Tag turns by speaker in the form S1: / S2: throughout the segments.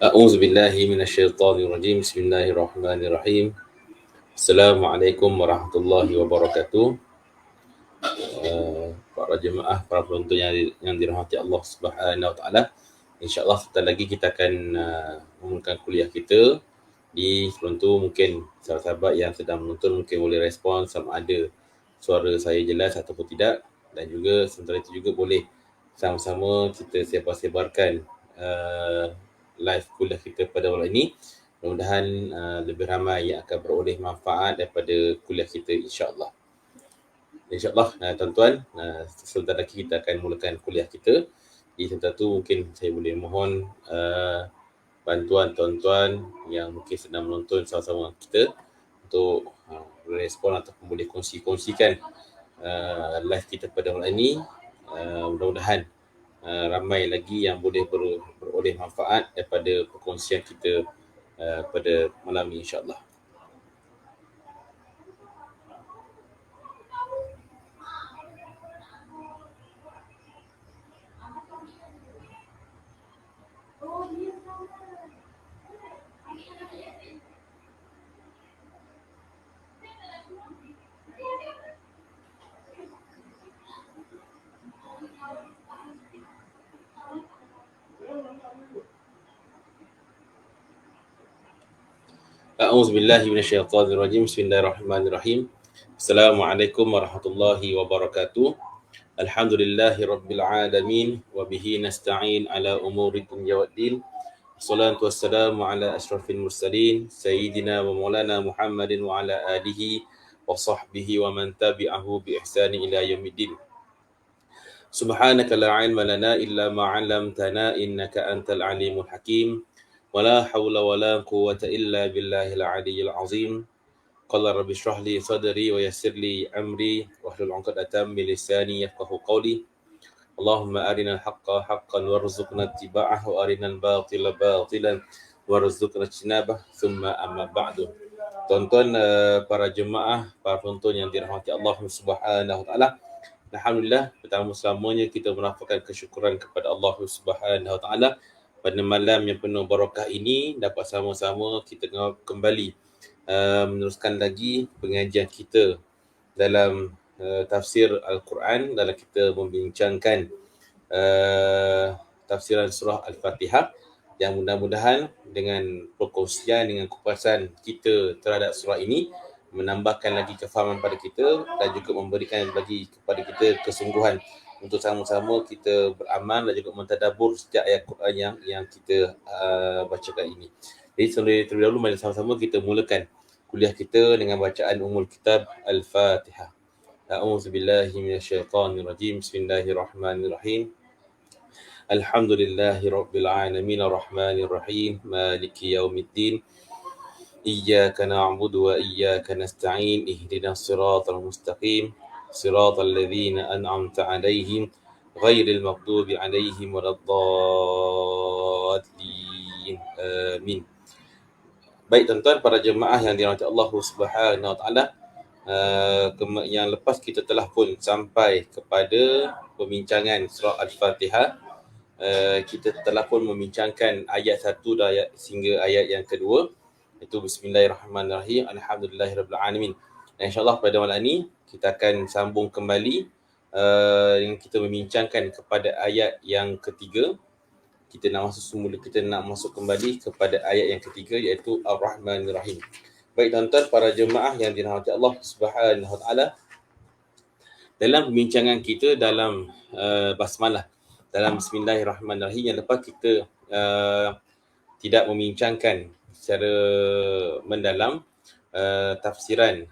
S1: A'udzu billahi minasyaitonir rajim. Bismillahirrahmanirrahim. Assalamualaikum warahmatullahi wabarakatuh. Para jemaah, para penonton yang dirahmati Allah Subhanahu wa taala. Insya-Allah sebentar lagi kita akan memulakan kuliah kita. Di sebelum tu mungkin sahabat-sahabat yang sedang menonton mungkin boleh respon sama ada suara saya jelas ataupun tidak, dan juga sementara itu juga boleh sama-sama kita sebar-sebarkan live kuliah kita pada malam ini. Mudah-mudahan lebih ramai yang akan beroleh manfaat daripada kuliah kita, insya-Allah. InsyaAllah tuan-tuan, sebentar lagi kita akan mulakan kuliah kita. Di sebentar tu mungkin saya boleh mohon bantuan tuan-tuan yang mungkin sedang menonton sama-sama kita untuk respon ataupun boleh kongsikan live kita pada malam ini. Mudah-mudahan ramai lagi yang boleh beroleh manfaat daripada perkongsian kita pada malam ini, insya-Allah. A'udzubillahi minasyaitonirrajim. Bismillahirrahmanirrahim. Assalamualaikum warahmatullahi wabarakatuh. Alhamdulillahi rabbil alamin wa bihi nasta'in ala umuri dunya waddin. Wassalatu wassalamu ala asyrafil mursalin sayyidina wa maulana Muhammadin wa ala alihi wa sahbihi wa man tabi'ahu bi ihsani ila yaumiddin. Subhanaka la ilma lana illa ma 'allamtana innaka antal alimul hakim. Wala haula wala quwwata illa billahil aliyyil azim. Qala rabbi shrah li sadri wa yassir li amri wahlul 'uqdatam min lisani yafqahu qawli. Allahumma arinal haqqa haqqan warzuqna ittiba'ah wa arinal batila batilan warzuqna ijtinabah. Thumma amma ba'du. Tuan-tuan, para jemaah, para penonton yang dirahmati Allah Subhanahu wa taala. Alhamdulillah, pertama-selamanya kita menafikan kesyukuran kepada Allah Subhanahu wa taala pada malam yang penuh barakah ini dapat sama-sama kita kembali meneruskan lagi pengajian kita dalam tafsir Al-Quran, dalam kita membincangkan tafsiran surah Al-Fatihah, yang mudah-mudahan dengan perkongsian, dengan kupasan kita terhadap surah ini menambahkan lagi kefahaman pada kita dan juga memberikan lagi kepada kita kesungguhan untuk sama-sama kita beramal dan juga mentadabbur setiap ayat Quran yang kita bacakan ini. Jadi terlebih dahulu mari sama-sama kita mulakan kuliah kita dengan bacaan Ummul Kitab Al-Fatihah. A'udzubillahi minasyaitonirrajim. Bismillahirrahmanirrahim. Alhamdulillahi rabbil alamin arrahmanir rahim maliki yaumiddin. Iyyaka na'budu wa iyyaka nasta'in. Ihdinas siratal mustaqim. Siratal ladzina an'amta 'alaihim ghairil maghdubi 'alaihim waladdallin. Amin. Baik tuan-tuan, para jemaah yang dirahmati Allah Subhanahu wa taala, yang lepas kita telah pun sampai kepada pembincangan surah Al-Fatihah. Kita telah pun membincangkan ayat 1 dan ayat hingga ayat yang kedua, iaitu Bismillahirrahmanirrahim, Alhamdulillahirabbil alamin. Dan insya-Allah pada malam ini kita akan sambung kembali dengan kita membincangkan kepada ayat yang ketiga. Kita nak masuk kembali kepada ayat yang ketiga, iaitu Ar-Rahmanir-Rahim. Baik tuan-tuan, para jemaah yang dirahmati Allah Subhanahu wa taala, dalam pembincangan kita dalam basmalah, dalam Bismillahirrahmanirrahim yang lepas kita tidak membincangkan secara mendalam tafsiran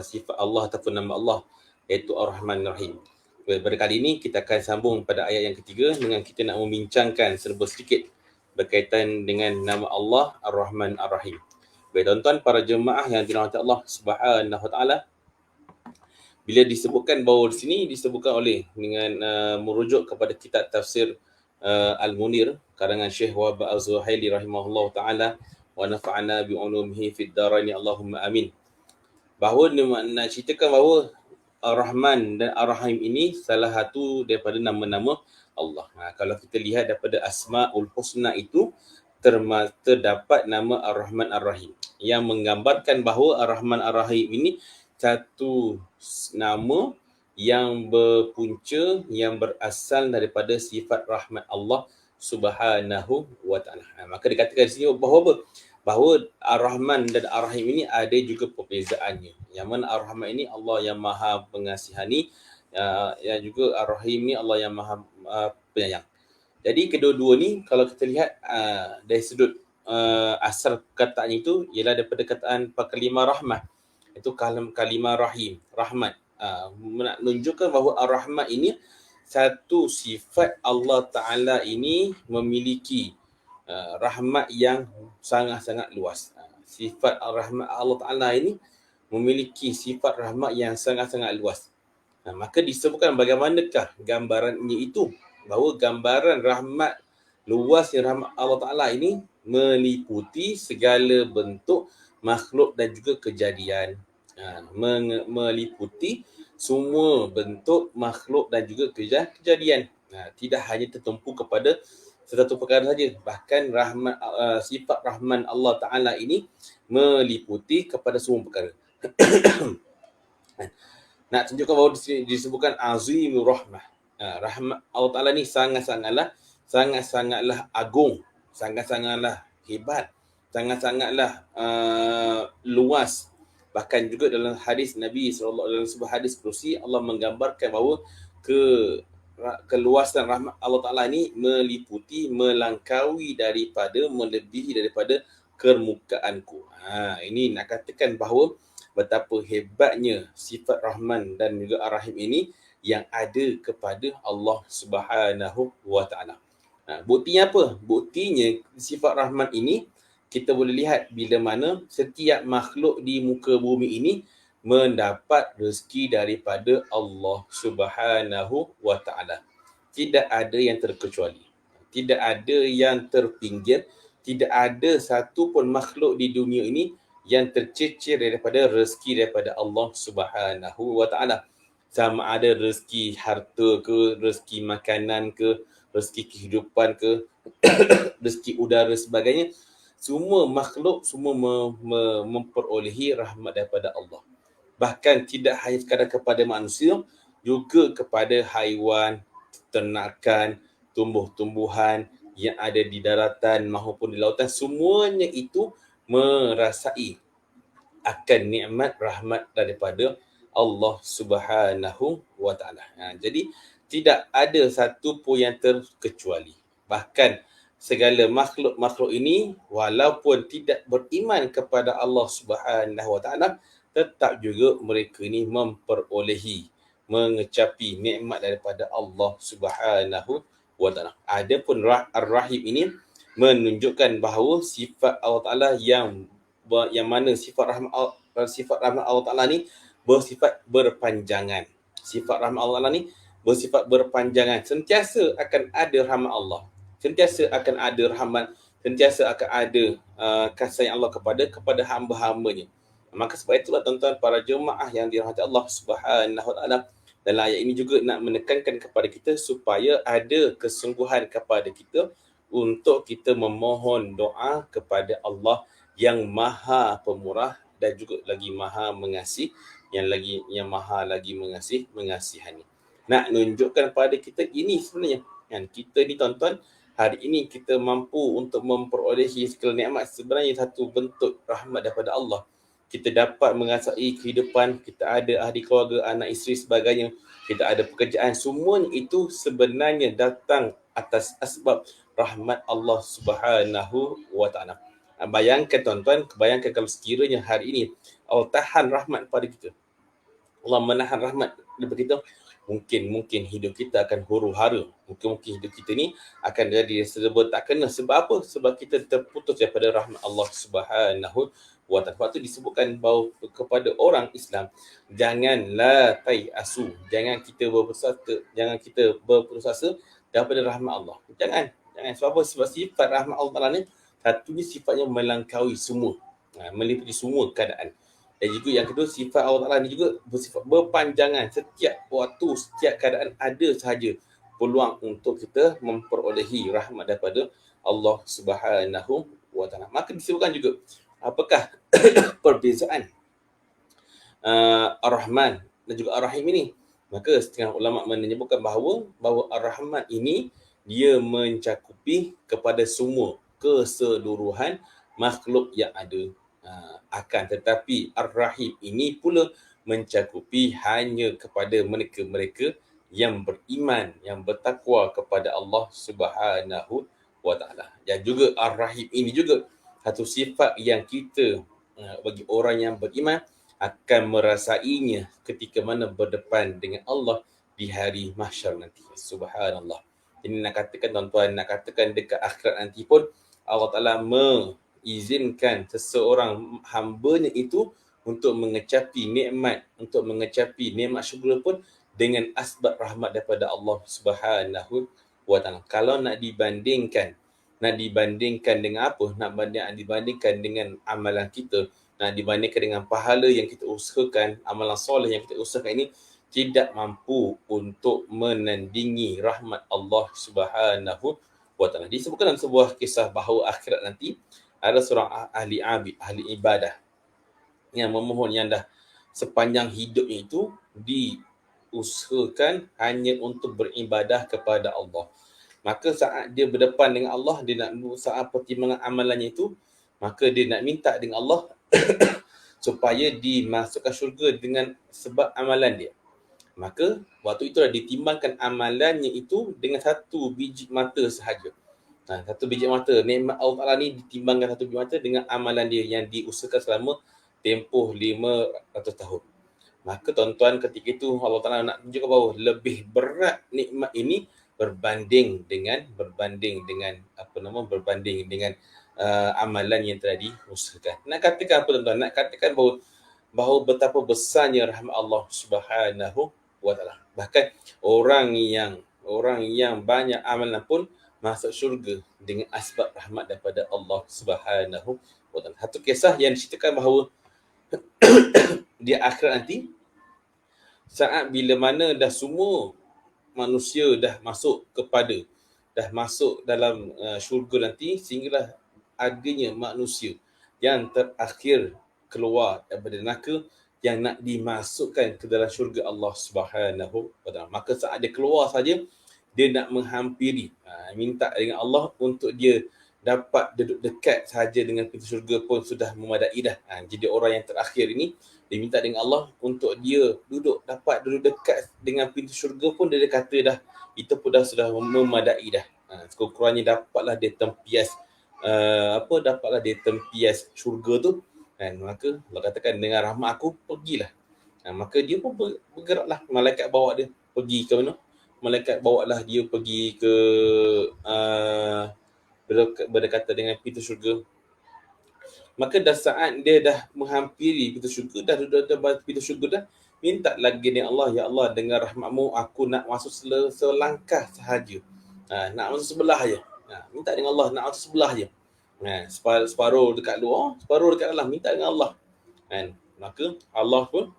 S1: sifat Allah ataupun nama Allah, iaitu Ar-Rahman-Ar-Rahim. Pada kali ini kita akan sambung pada ayat yang ketiga dengan kita nak membincangkan serba sedikit berkaitan dengan nama Allah Ar-Rahman Ar-Rahim. Baik tuan-tuan, para jemaah yang dirahmati Allah Subhanahu wa taala, bila disebutkan bahawa di sini disebutkan oleh dengan merujuk kepada kitab tafsir Al-Munir karangan Syekh Wahab Az-Zuhaili rahimahullah taala wa nafa'ana bi ulumihi fid darain Allahumma amin, bahawa nak ceritakan bahawa Ar-Rahman dan Ar-Rahim ini salah satu daripada nama-nama Allah. Kalau kita lihat daripada Asma'ul Husna itu, terdapat nama Ar-Rahman Ar-Rahim yang menggambarkan bahawa Ar-Rahman Ar-Rahim ini satu nama yang berpunca, yang berasal daripada sifat rahmat Allah Subhanahu wa taala. Maka dikatakan di sini bahawa apa? Bahawa Ar-Rahman dan Ar-Rahim ini ada juga perbezaannya. Yang mana Ar-Rahman ini Allah yang Maha Pengasihani, yang juga Ar-Rahim ni Allah yang Maha Penyayang. Jadi kedua-dua ni kalau kita lihat dari sudut asal perkataannya itu ialah daripada kataan kalimah rahmah. Itu kalimah rahim, rahmat. Menunjukkan bahawa Ar-Rahman ini satu sifat Allah Ta'ala ini memiliki rahmat yang sangat-sangat luas. Sifat Ar-Rahman Allah Ta'ala ini memiliki sifat rahmat yang sangat-sangat luas. Maka disebutkan bagaimanakah gambarannya itu, bahawa gambaran rahmat, luasnya rahmat Allah Ta'ala ini meliputi segala bentuk makhluk dan juga kejadian. Meliputi semua bentuk makhluk dan juga kejadian. Tidak hanya tertumpu kepada satu perkara saja. Bahkan sifat Rahman Allah Ta'ala ini meliputi kepada semua perkara. Nak tunjukkan bahawa disebutkan azimur rahmah. Rahmat Allah Ta'ala ni sangat-sangatlah agung, sangat-sangatlah hebat, sangat-sangatlah luas. Bahkan juga dalam hadis Nabi SAW, dalam sebuah hadis kursi, Allah menggambarkan bahawa keluasan rahmat Allah Ta'ala ini meliputi, melangkaui melebihi daripada permukaanku. Ini nak katakan bahawa betapa hebatnya sifat Rahman dan juga Ar-Rahim ini yang ada kepada Allah Subhanahu wa taala. Buktinya apa? Buktinya sifat Rahman ini kita boleh lihat bila mana setiap makhluk di muka bumi ini mendapat rezeki daripada Allah Subhanahu wa taala. Tidak ada yang terkecuali. Tidak ada yang terpinggir. Tidak ada satu pun makhluk di dunia ini yang tercecer daripada rezeki daripada Allah Subhanahu wa taala. Sama ada rezeki harta ke, rezeki makanan ke, rezeki kehidupan ke, rezeki udara sebagainya. Semua makhluk semua memperolehi rahmat daripada Allah. Bahkan tidak hanya sekadar kepada manusia, juga kepada haiwan, ternakan, tumbuh-tumbuhan yang ada di daratan maupun di lautan. Semuanya itu merasai akan nikmat rahmat daripada Allah Subhanahu wa taala. Jadi tidak ada satu pun yang terkecuali. Bahkan segala makhluk-makhluk ini walaupun tidak beriman kepada Allah Subhanahu wa taala, tetap juga mereka ini mengecapi nikmat daripada Allah Subhanahu wa taala. Adapun Ar-Rahim ini menunjukkan bahawa sifat Allah Taala yang mana sifat rahmat Allah Taala ni bersifat berpanjangan. Sifat rahmat Allah Taala ni bersifat berpanjangan. Sentiasa akan ada rahmat Allah. Sentiasa akan ada rahmat, sentiasa akan ada kasih Allah kepada hamba-hambanya. Maka sebab itulah tuan-tuan para jemaah yang dirahmati Allah Subhanahu wa taala, dalam ayat ini juga nak menekankan kepada kita supaya ada kesungguhan kepada kita untuk kita memohon doa kepada Allah yang Maha Pemurah dan juga lagi Maha Mengasih, yang Maha lagi mengasihani. Nak menunjukkan pada kita ini sebenarnya kan, kita ni tuan-tuan, hari ini kita mampu untuk memperolehi segala nikmat, sebenarnya satu bentuk rahmat daripada Allah. Kita dapat mengasai kehidupan, kita ada ahli keluarga, anak isteri sebagainya, kita ada pekerjaan, semuanya itu sebenarnya datang atas asbab rahmat Allah Subhanahu wa taala. Bayangkan tuan-tuan, bayangkan kalau sekiranya hari ini Allah tahan rahmat pada kita, Allah menahan rahmat daripada kita, mungkin hidup kita akan huru-hara. Mungkin hidup kita ni akan jadi serba tak kena. Sebab apa? Sebab kita terputus daripada rahmat Allah Subhanahu wa taala. Sebab tu disebutkan bahawa kepada orang Islam, janganlah tayasu, jangan kita berputus asa daripada rahmat Allah. Jangan. Sebab apa? Sebab sifat rahmat Allah Taala ni satunya sifatnya melangkaui semua, meliputi semua keadaan. Dan juga yang kedua, sifat Allah Ta'ala ni juga bersifat berpanjangan. Setiap waktu, setiap keadaan ada sahaja peluang untuk kita memperolehi rahmat daripada Allah Subhanahu wa taala. Maka disebutkan juga apakah perbezaan Ar-Rahman dan juga Ar-Rahim ini. Maka setengah ulama menyebutkan bahawa Ar-Rahman ini dia mencakupi kepada semua keseluruhan makhluk yang ada. Akan tetapi Ar-Rahim ini pula mencakupi hanya kepada mereka-mereka yang beriman, yang bertakwa kepada Allah Subhanahu wa taala. Dan juga Ar-Rahim ini juga satu sifat yang kita bagi orang yang beriman akan merasainya ketika mana berdepan dengan Allah di hari mahsyar nanti. Subhanallah. Ini nak katakan tuan-tuan, nak katakan dekat akhirat nanti pun Allah Ta'ala mengizinkan seseorang hambanya itu untuk mengecapi nikmat syurga pun dengan asbab rahmat daripada Allah Subhanahu wa taala. Kalau nak dibandingkan dengan apa? Nak dibandingkan dengan amalan kita, nak dibandingkan dengan pahala yang kita usahakan, amalan soleh yang kita usahakan ini tidak mampu untuk menandingi rahmat Allah Subhanahu wa taala. Disebutkan dalam sebuah kisah bahawa akhirat nanti ada seorang ahli ibadah yang memohon yang dah sepanjang hidupnya itu diusahakan hanya untuk beribadah kepada Allah. Maka saat dia berdepan dengan Allah, dia nak saat pertimbangan amalannya itu, maka dia nak minta dengan Allah supaya dimasukkan syurga dengan sebab amalan dia. Maka waktu itu ditimbangkan amalannya itu dengan satu biji mata sahaja. Satu biji mata. Nikmat Allah Ta'ala ni ditimbangkan satu biji mata dengan amalan dia yang diusahakan selama tempoh 500 tahun. Maka tuan-tuan, ketika itu Allah Ta'ala nak tunjukkan bahawa lebih berat nikmat ini berbanding dengan amalan yang telah diusahakan. Nak katakan apa tuan-tuan? Nak katakan bahawa betapa besarnya rahmat Allah Subhanahu wa taala. Bahkan orang yang banyak amalan pun masuk syurga dengan asbab rahmat daripada Allah Subhanahu wa taala. Satu kisah yang diceritakan bahawa di akhirat nanti, saat bila mana dah semua manusia dah masuk dalam syurga nanti, sehinggalah adanya manusia yang terakhir keluar daripada neraka yang nak dimasukkan ke dalam syurga Allah Subhanahu wa taala. Maka saat dia keluar saja, dia nak menghampiri, minta dengan Allah untuk dia dapat duduk dekat saja dengan pintu syurga pun sudah memadai dah. Jadi orang yang terakhir ini, dia minta dengan Allah untuk dia dapat duduk dekat dengan pintu syurga pun dia kata dah, itu pun dah sudah memadai dah. Sekurang-kurangnya dapatlah dia tempias syurga tu. Maka Allah katakan, dengan rahmat aku pergilah. Maka dia pun bergeraklah, malaikat bawa dia pergi ke mana? Malaikat bawa lah dia pergi ke berdekatan dengan pintu syurga. Maka dah saat dia dah menghampiri pintu syurga, dah duduk pintu syurga dah, minta lagi dengan Allah, ya Allah, dengan rahmatmu aku nak masuk selangkah sahaja. Nak masuk sebelah je. Minta dengan Allah nak masuk sebelah je. Separuh dekat luar, separuh dekat dalam, minta dengan Allah. Maka Allah pun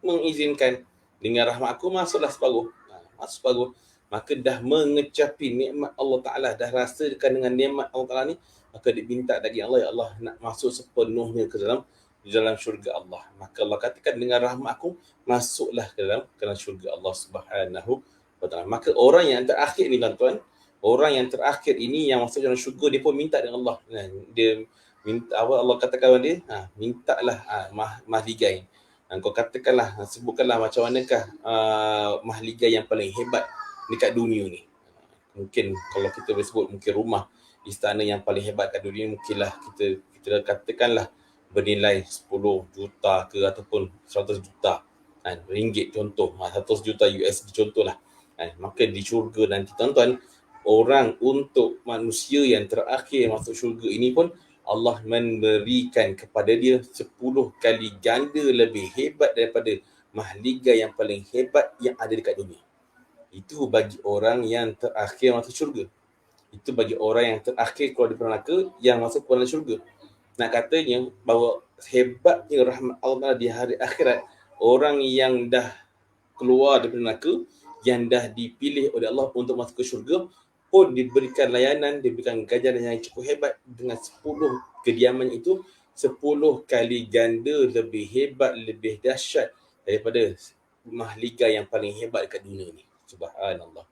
S1: mengizinkan, dengan rahmat aku masuklah separuh. Masuk separuh. Maka dah mengecapi nikmat Allah Ta'ala, dah rasakan dengan nikmat Allah Ta'ala ni, maka diminta lagi Allah, ya Allah, nak masuk sepenuhnya ke dalam syurga Allah. Maka Allah katakan, dengan rahmat aku masuklah ke dalam syurga Allah Subhanahu wa taala. Maka orang yang terakhir ni tuan-tuan, orang yang terakhir ini yang masuk dalam syurga, dia pun minta dengan Allah. Dia minta, Allah katakan dia, mintalah mahligai. Kau katakanlah, sebutkanlah macam manakah mahligai yang paling hebat dekat dunia ni. Mungkin kalau kita boleh sebut, mungkin rumah istana yang paling hebat kat dunia, mungkinlah kita katakanlah bernilai 10 juta ke ataupun 100 juta ringgit contoh, 100 juta USD contohlah. Maka di syurga nanti tuan-tuan, orang untuk manusia yang terakhir masuk syurga ini pun Allah memberikan kepada dia 10 kali ganda lebih hebat daripada mahligai yang paling hebat yang ada dekat dunia. Itu bagi orang yang terakhir masuk syurga. Itu bagi orang yang terakhir keluar dari neraka yang masuk ke dalam syurga. Nak katanya bahawa hebatnya rahmat Allah di hari akhirat, orang yang dah keluar dari neraka, yang dah dipilih oleh Allah untuk masuk ke syurga, pun diberikan layanan, diberikan ganjaran yang cukup hebat dengan 10 kediaman itu 10 kali ganda lebih hebat, lebih dahsyat daripada rumah liga yang paling hebat dekat dunia ni. Subhanallah.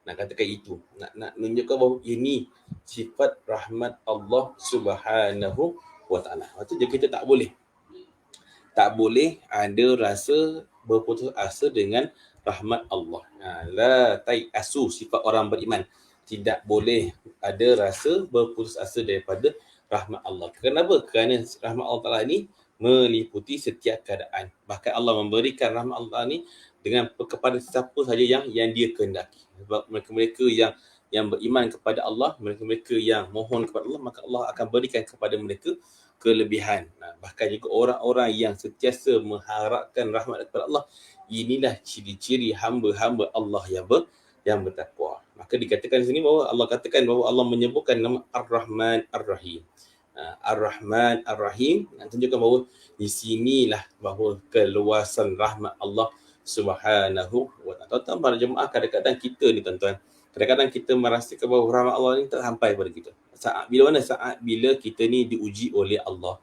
S1: Nak katakan itu, nak menunjukkan bahawa ini sifat rahmat Allah Subhanahu wa taala. Waktu je kita tak boleh ada rasa berputus asa dengan rahmat Allah. La tai'asu, sifat orang beriman. Tidak boleh ada rasa berputus asa daripada rahmat Allah. Kenapa? Kerana rahmat Allah Ta'ala ni meliputi setiap keadaan. Bahkan Allah memberikan rahmat Allah ni dengan kepada siapa sahaja yang dia kehendaki. Sebab mereka-mereka yang beriman kepada Allah, mereka-mereka yang mohon kepada Allah, maka Allah akan berikan kepada mereka kelebihan. Bahkan juga orang-orang yang sentiasa mengharapkan rahmat daripada Allah, inilah ciri-ciri hamba-hamba Allah yang bertakwa. Maka dikatakan di sini bahawa Allah katakan bahawa Allah menyebutkan nama Ar-Rahman Ar-Rahim. Ar-Rahman Ar-Rahim nak tunjukkan bahawa di sinilah bahawa keluasan rahmat Allah Subhanahu wa taala. Tuan-tuan para jemaah, kadang-kadang kita ni tuan-tuan, kadang-kadang kita merasakan bahawa rahmat Allah ni tak sampai pada kita. Saat bila kita ni diuji oleh Allah.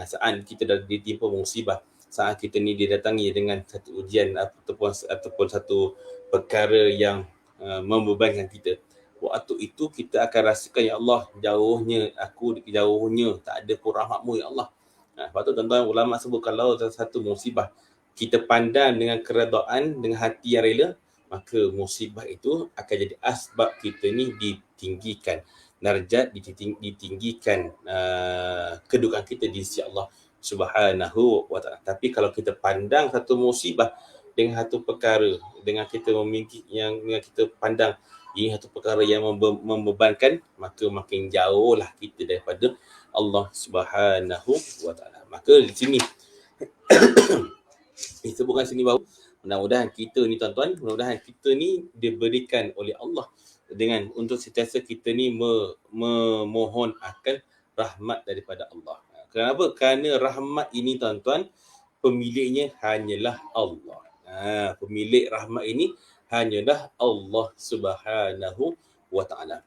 S1: Saat kita dah ditimpa musibah, saat kita ni didatangi dengan satu ujian ataupun satu perkara yang membebankan kita. Waktu itu kita akan rasakan, ya Allah, jauhnya tak ada pun rahmatmu ya Allah. Lepas tu tuan-tuan ulama sebut, kalau satu musibah kita pandang dengan keredaan, dengan hati yang rela, maka musibah itu akan jadi asbab kita ni ditinggikan darjat, ditinggikan kedudukan kita di sisi Allah Subhanahu wa taala. Tapi kalau kita pandang satu musibah dengan satu perkara, dengan kita pandang ini satu perkara yang membebankan, maka makin jauhlah kita daripada Allah Subhanahu wa taala. Maka di sini disebutkan sini bahawa mudah-mudahan kita ni diberikan oleh Allah dengan untuk sentiasa kita ni memohon akan rahmat daripada Allah. Kenapa? Kerana rahmat ini tuan-tuan, pemiliknya hanyalah Allah. Pemilik rahmat ini hanyalah Allah Subhanahu wa taala.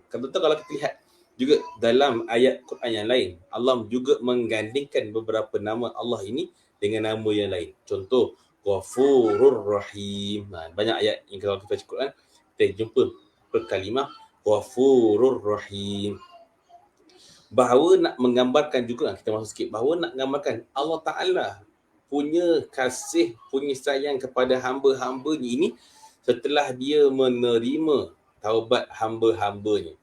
S1: Kalau kita lihat juga dalam ayat Quran yang lain, Allah juga menggandingkan beberapa nama Allah ini dengan nama yang lain. Contoh, Ghafurur Rahim. Banyak ayat yang kalau kita baca Quran, kita jumpa perkalimah Ghafurur Rahim. Bahawa nak menggambarkan juga, kita masuk sikit, bahawa nak menggambarkan Allah Ta'ala punya kasih, punya sayang kepada hamba-hambanya ini setelah dia menerima taubat hamba-hambanya.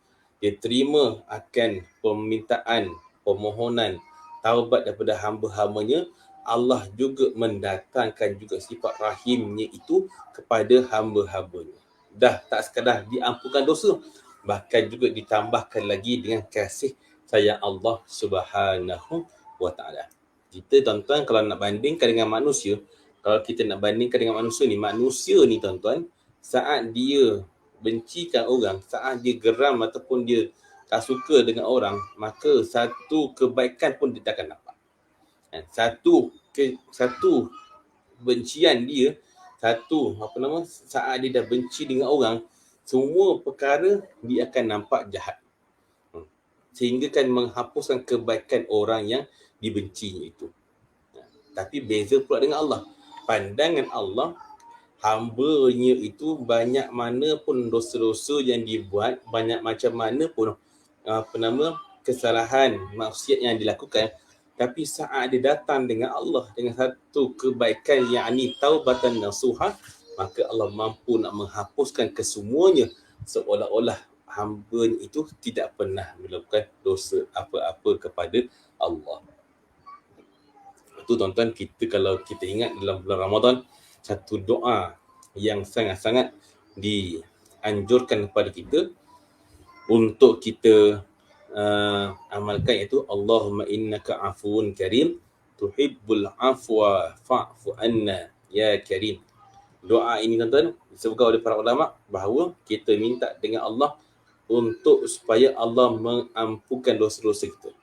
S1: Dia terima akan permintaan, permohonan taubat daripada hamba-hambanya. Allah juga mendatangkan juga sifat rahimnya itu kepada hamba-hambanya. Dah tak sekadar diampunkan dosa, bahkan juga ditambahkan lagi dengan kasih sayang Allah Subhanahu wa taala. Kita tuan-tuan kalau nak bandingkan dengan manusia, manusia ni tuan-tuan, saat dia bencikan orang, saat dia geram ataupun dia tak suka dengan orang, maka satu kebaikan pun dia tak akan dapat. Satu bencian dia, saat dia dah benci dengan orang, semua perkara dia akan nampak jahat. Sehingga kan menghapuskan kebaikan orang yang dibencinya itu. Tapi beza pula dengan Allah. Pandangan Allah, hamba-Nya itu banyak mana pun dosa-dosa yang dibuat, banyak macam mana pun kesalahan, maksiat yang dilakukan, tapi saat dia datang dengan Allah dengan satu kebaikan, yakni taubatan nasuha, maka Allah mampu nak menghapuskan kesemuanya, seolah-olah hamba itu tidak pernah melakukan dosa apa-apa kepada Allah. Itu tuan-tuan, kalau kita ingat dalam bulan Ramadan, satu doa yang sangat-sangat dianjurkan kepada kita untuk kita amalkan, iaitu Allahumma innaka afuun karim tuhibbul afwa fa'fu anna ya karim. Doa ini tuan-tuan disebutkan oleh para ulama bahawa kita minta dengan Allah untuk supaya Allah mengampunkan dosa-dosa kita.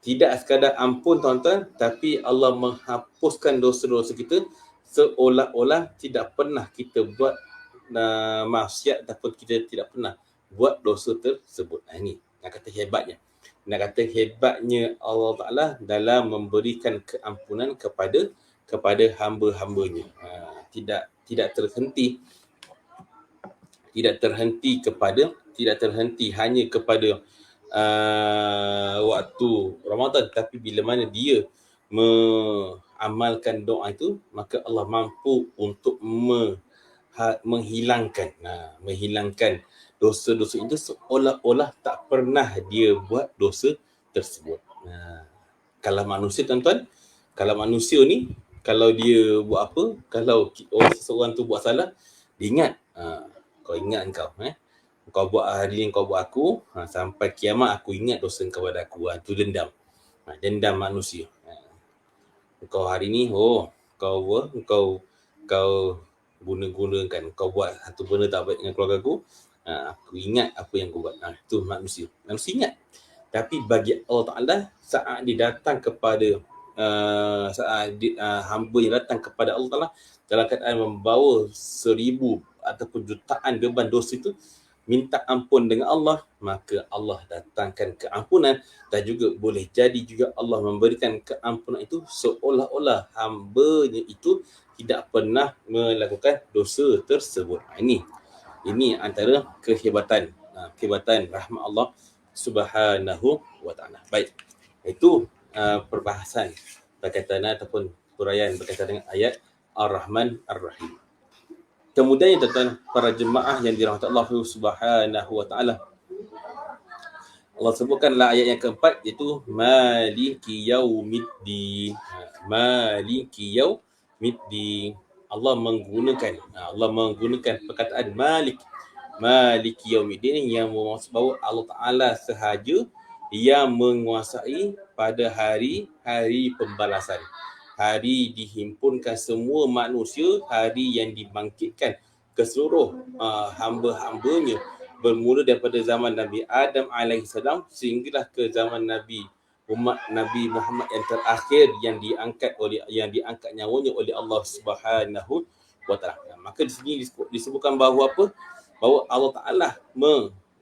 S1: Tidak sekadar ampun tuan-tuan, tapi Allah menghapuskan dosa-dosa kita seolah-olah tidak pernah kita buat maksiat ataupun kita tidak pernah buat dosa tersebut. Ini nak kata hebatnya. Nak kata hebatnya Allah Ta'ala dalam memberikan keampunan kepada hamba-hambanya. Tidak terhenti hanya kepada waktu Ramadan, tapi bila mana dia mengamalkan doa itu, maka Allah mampu untuk menghilangkan dosa-dosa itu seolah-olah tak pernah dia buat dosa tersebut. Kalau manusia tuan-tuan, kalau manusia ni, kalau dia buat apa, kalau seseorang tu buat salah, dia ingat, kau ingat kau buat hari ni, kau buat aku, sampai kiamat aku ingat dosa kau pada aku. Itu dendam. Dendam manusia. Kau hari ni, kau guna-gunakan, kau buat satu benda tak baik dengan keluarga aku, aku ingat apa yang kau buat. Itu manusia. Manusia ingat. Tapi bagi Allah Ta'ala, saat dia datang kepada hamba yang datang kepada Allah Ta'ala dalam keadaan membawa 1000 ataupun jutaan beban dosa itu, minta ampun dengan Allah, maka Allah datangkan keampunan, dan juga boleh jadi juga Allah memberikan keampunan itu seolah-olah hambanya itu tidak pernah melakukan dosa tersebut. Ini antara kehebatan rahmat Allah Subhanahu wa Ta'ala. Baik, itu perbahasan berkaitan ataupun huraian berkaitan dengan ayat Ar-Rahman Ar-Rahim. Kemudian tuan-tuan para jemaah yang dirahmati Allah Subhanahu wa Ta'ala, Allah sebutkanlah ayat yang keempat, iaitu Maliki Yaumiddin. Maliki Yaumiddin. Allah menggunakan perkataan Maliki Yaumiddin yang bermaksud bahawa Allah Ta'ala sahaja yang menguasai pada hari pembalasan. Hari dihimpunkan semua manusia, hari yang dibangkitkan ke seluruh hamba-hambanya, bermula daripada zaman Nabi Adam AS sehinggalah ke zaman umat Nabi Muhammad yang terakhir, yang diangkat nyawanya oleh Allah Subhanahu wa Ta'ala. Maka di sini disebutkan bahawa apa? Bahawa Allah Ta'ala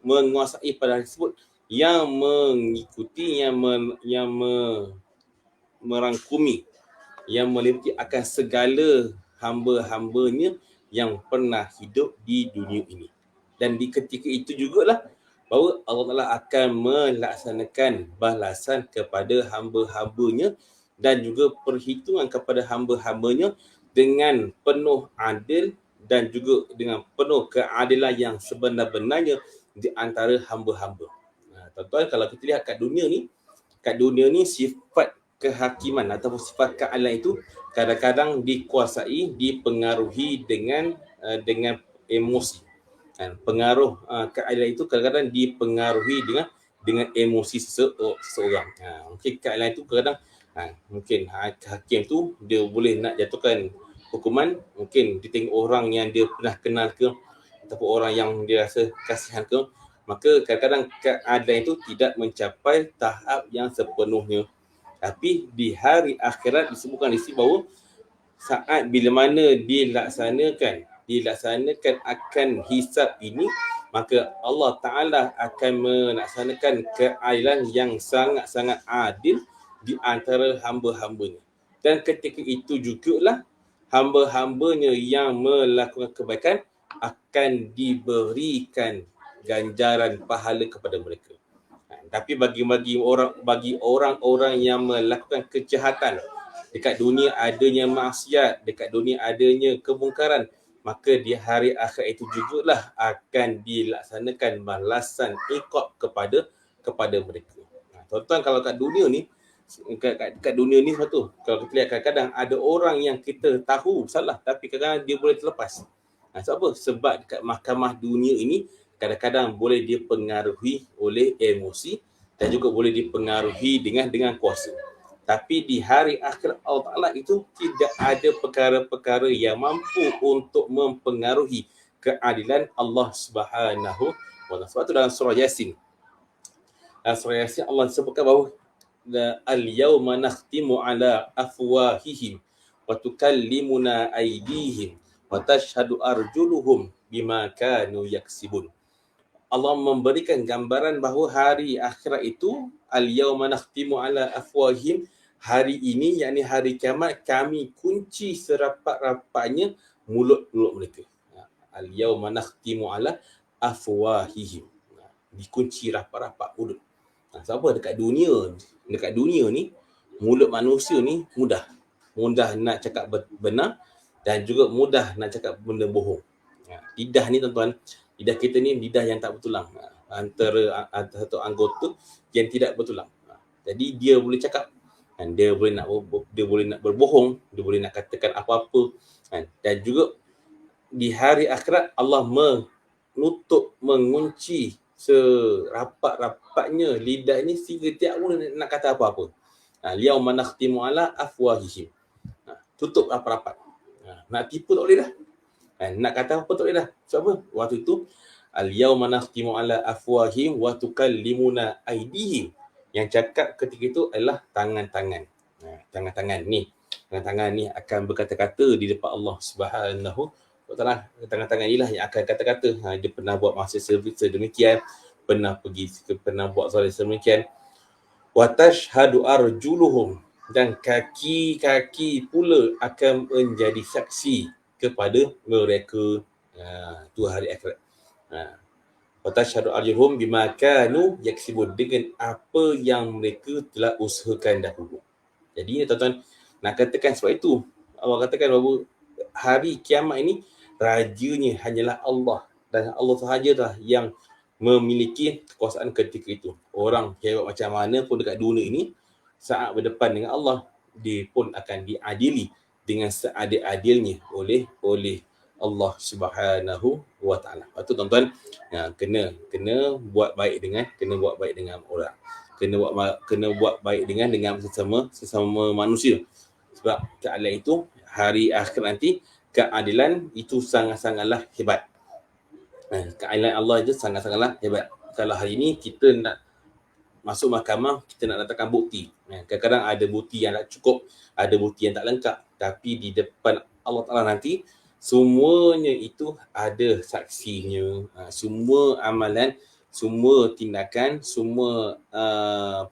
S1: menguasai pada hari tersebut, yang mengikuti, yang merangkumi, yang meliputi akan segala hamba-hambanya yang pernah hidup di dunia ini. Dan di ketika itu jugalah bahawa Allah Ta'ala akan melaksanakan balasan kepada hamba-hambanya dan juga perhitungan kepada hamba-hambanya dengan penuh adil dan juga dengan penuh keadilan yang sebenar-benarnya di antara hamba-hamba. Tuan-tuan, kalau kita lihat kat dunia ni sifat kehakiman ataupun sifat keadilan itu kadang-kadang dikuasai, dipengaruhi dengan emosi. Pengaruh keadilan itu kadang-kadang dipengaruhi dengan emosi seseorang. Mungkin keadilan itu kadang-kadang mungkin hakim tu dia boleh nak jatuhkan hukuman, mungkin dia tengok orang yang dia pernah kenal ke, ataupun orang yang dia rasa kasihan ke, maka kadang-kadang keadilan itu tidak mencapai tahap yang sepenuhnya. Tapi di hari akhirat disebutkan di sini bahawa saat bila mana dilaksanakan akan hisab ini, maka Allah Ta'ala akan melaksanakan keadilan yang sangat-sangat adil di antara hamba-hambanya. Dan ketika itu jugalah hamba-hambanya yang melakukan kebaikan akan diberikan ganjaran pahala kepada mereka. Tapi bagi orang-orang yang melakukan kejahatan, dekat dunia adanya maksiat, dekat dunia adanya kemungkaran, maka di hari akhir itu jugalah akan dilaksanakan balasan iqab kepada mereka. Tuan-tuan, kalau kat dunia ni sebab tu, kalau kita lihat kadang-kadang ada orang yang kita tahu salah tapi kadang-kadang dia boleh terlepas. Sebab apa? Sebab dekat mahkamah dunia ini kadang-kadang boleh dipengaruhi oleh emosi dan juga boleh dipengaruhi dengan kuasa. Tapi di hari akhir Allah Ta'ala itu tidak ada perkara-perkara yang mampu untuk mempengaruhi keadilan Allah Subhanahu wa Ta'ala. Sebab itu dalam surah Yasin, Allah sebutkan bahawa al-yawma nakhtimu ala afwahihim wa tukallimuna aydihim wa tashhadu arjuluhum bima kanu yaksibun. Allah memberikan gambaran bahawa hari akhirat itu al-yauma nakhtimu ala afwahim, hari ini yakni hari kiamat kami kunci serapat-rapatnya mulut-mulut mereka. Al-yauma nakhtimu ala afwahihim. Dikunci rapat-rapat mulut. Siapa dekat dunia ni mulut manusia ni mudah nak cakap benar dan juga mudah nak cakap benda bohong. Lidah ni tuan-tuan, lidah kita ni lidah yang tak bertulang, antara satu anggota yang tidak bertulang. Jadi dia boleh cakap, dia boleh nak berbohong, dia boleh nak katakan apa-apa. Dan juga di hari akhirat Allah mengunci serapat-rapatnya lidah ni sehingga tidak boleh nak kata apa-apa. Liyauma nakhtimu ala afwahihim. Tutup rapat-rapat. Nak tipu tak boleh dah. Nak kata apa tak boleh dah. Sebab apa? Waktu itu al-yauma nakhtimu ala afwahihim wa tukallimuna aydihim. Yang cakap ketika itu adalah tangan-tangan. Tangan-tangan ni akan berkata-kata di depan Allah Subhanahu wa taala. Tangan-tangan inilah yang akan kata-kata. Dia pernah buat masa servis sedemikian, pernah buat solat sedemikian. Wa tashhadu arjuluhum, dan kaki-kaki pula akan menjadi saksi kepada mereka. Tu hari akhirat. Wa tashhadu arjuluhum bima kanu yaksibun, dengan apa yang mereka telah usahakan dahulu. Jadi tuan-tuan, nak katakan sebab itu Allah katakan bahawa hari kiamat ini rajanya hanyalah Allah, dan Allah sahajalah yang memiliki kekuasaan ketika itu. Orang hebat macam mana pun dekat dunia ini, saat berdepan dengan Allah, dia pun akan diadili dengan seadil-adilnya oleh Allah Subhanahu wa taala. Lepas tu tuan-tuan, kena buat baik dengan orang. Kena buat baik dengan sesama manusia. Sebab keadilan itu hari akhir nanti, keadilan itu sangat-sangatlah hebat. Keadilan Allah itu sangat-sangatlah hebat. Kalau hari ini kita nak masuk mahkamah, kita nak datangkan bukti. Kadang-kadang ada bukti yang tak cukup, ada bukti yang tak lengkap. Tapi di depan Allah Ta'ala nanti, semuanya itu ada saksinya. Semua amalan, semua tindakan, semua